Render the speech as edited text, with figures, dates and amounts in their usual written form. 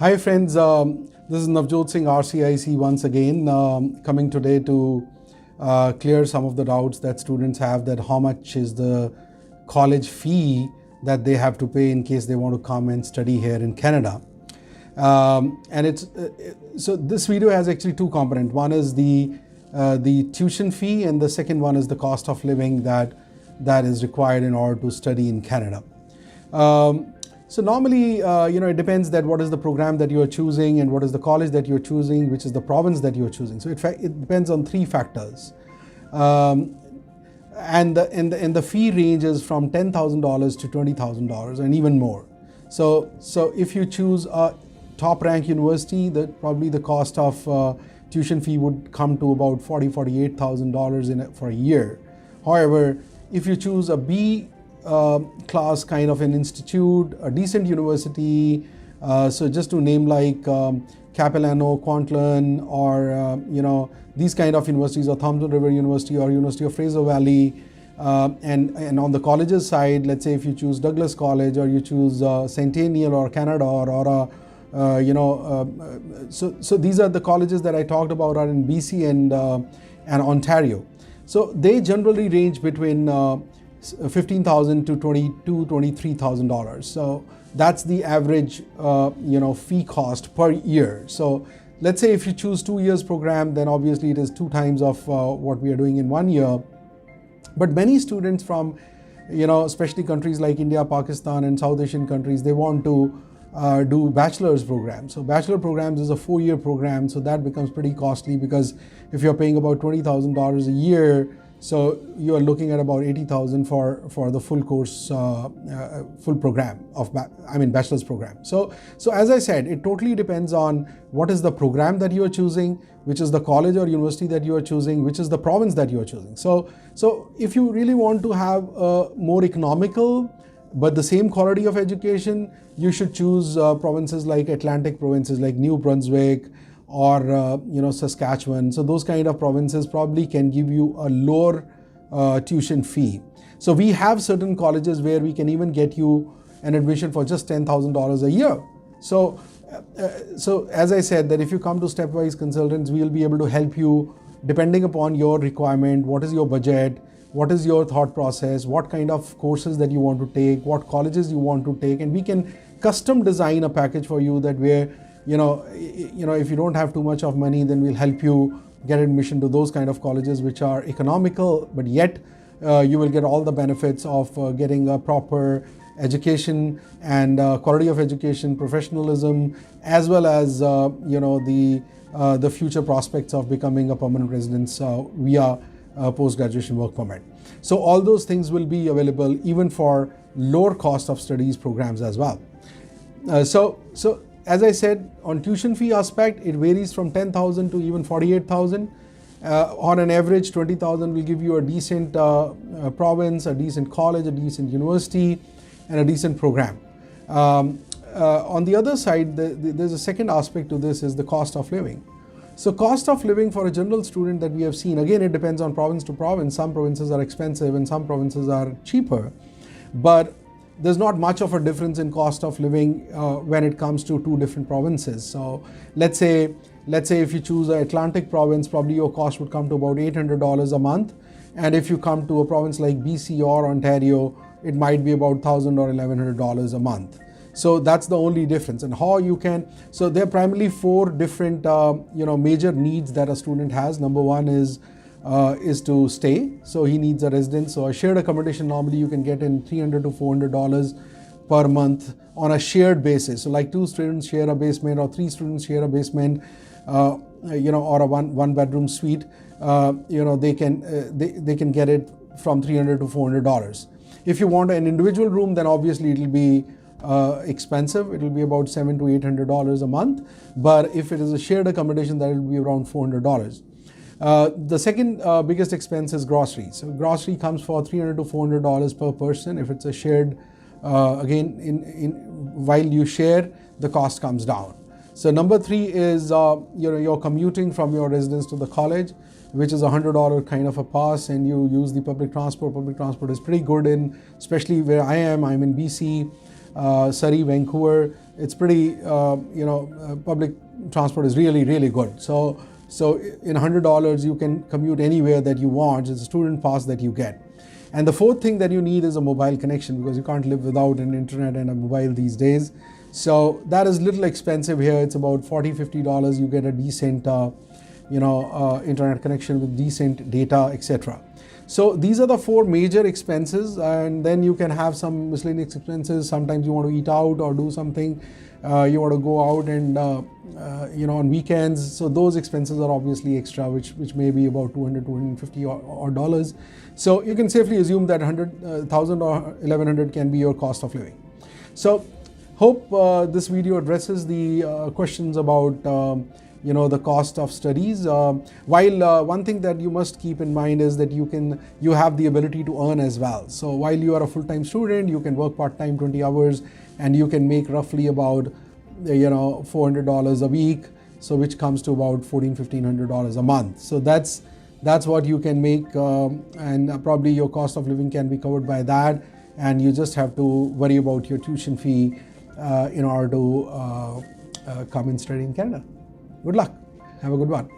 Hi friends, this is Navjot Singh, RCIC once again, coming today to clear some of the doubts that students have that how much is the college fee that they have to pay in case they want to come and study here in Canada. So this video has actually two components. One is the tuition fee, and the second one is the cost of living that is required in order to study in Canada. So normally, it depends that what is the program that you are choosing and what is the college that you're choosing, which is the province that you're choosing. So it depends on three factors. And the fee ranges from $10,000 to $20,000 and even more. So if you choose a top rank university, probably the cost of tuition fee would come to about $48,000 for a year. However, if you choose a B class kind of an institute, a decent university, so just to name like Capilano, Kwantlen, or these kind of universities, or Thompson River University or University of Fraser Valley, and on the colleges side, let's say if you choose Douglas College or you choose Centennial or Canada so these are the colleges that I talked about are in BC and Ontario. So they generally range between $15,000 to $23,000. So that's the average fee cost per year. So let's say if you choose 2 years program, then obviously it is 2 times of what we are doing in 1 year. But many students from especially countries like India, Pakistan and South Asian countries, they want to do bachelor's programs. So bachelor programs is a 4-year program, so that becomes pretty costly, because if you're paying about $20,000 a year, so you are looking at about $80,000 for the full course, full program of bachelor's program. So as I said, it totally depends on what is the program that you are choosing, which is the college or university that you are choosing, which is the province that you are choosing. So if you really want to have a more economical but the same quality of education, you should choose provinces like Atlantic provinces like New Brunswick or Saskatchewan. So those kind of provinces probably can give you a lower tuition fee. So we have certain colleges where we can even get you an admission for just $10,000 a year. So as I said, that if you come to StepWise Consultants, we will be able to help you depending upon your requirement, what is your budget, what is your thought process, what kind of courses that you want to take, what colleges you want to take, and we can custom design a package for you that where if you don't have too much of money, then we'll help you get admission to those kind of colleges which are economical, but yet you will get all the benefits of getting a proper education and quality of education, professionalism, as well as the future prospects of becoming a permanent resident via post-graduation work permit. So all those things will be available even for lower cost of studies programs as well. So as I said, on tuition fee aspect, it varies from $10,000 to even $48,000. On an average, $20,000 will give you a decent province, a decent college, a decent university, and a decent program. On the other side, there's a second aspect to this, is the cost of living. So cost of living for a general student that we have seen, again, it depends on province to province. Some provinces are expensive and some provinces are cheaper, but there's not much of a difference in cost of living when it comes to 2 different provinces. So let's say if you choose an Atlantic province, probably your cost would come to about $800 a month. And if you come to a province like BC or Ontario, it might be about $1,000 or $1,100 a month. So that's the only difference. And how you can, so there are primarily 4 different major needs that a student has. Number 1 is to stay. So he needs a residence. So a shared accommodation, normally you can get in $300 to $400 per month on a shared basis. So like 2 students share a basement or 3 students share a basement, or a one bedroom suite, they can get it from $300 to $400. If you want an individual room, then obviously it will be expensive. It will be about $700 to $800 a month. But if it is a shared accommodation, that will be around $400. The second biggest expense is groceries. So grocery comes for $300 to $400 per person. If it's a shared, while you share, the cost comes down. So number 3 is you're commuting from your residence to the college, which is $100 kind of a pass, and you use the public transport. Public transport is pretty good especially where I am. I'm in BC. Surrey, Vancouver, it's pretty, public transport is really, really good. So in $100, you can commute anywhere that you want. It's a student pass that you get. And the fourth thing that you need is a mobile connection, because you can't live without an internet and a mobile these days. So that is little expensive here. It's about $40, $50. You get a decent, internet connection with decent data, etc. So these are the four major expenses, and then you can have some miscellaneous expenses. Sometimes you want to eat out or do something. You want to go out and on weekends. So those expenses are obviously extra, which may be about $200, $250 or dollars. So you can safely assume that $1,000 or $1,100 can be your cost of living. So hope this video addresses the questions about the cost of studies. While one thing that you must keep in mind is that you have the ability to earn as well. So while you are a full-time student, you can work part-time 20 hours and you can make roughly about $400 a week, so which comes to about $1,400-$1,500 a month. So that's what you can make, and probably your cost of living can be covered by that, and you just have to worry about your tuition fee in order to come and study in Canada. Good luck. Have a good one.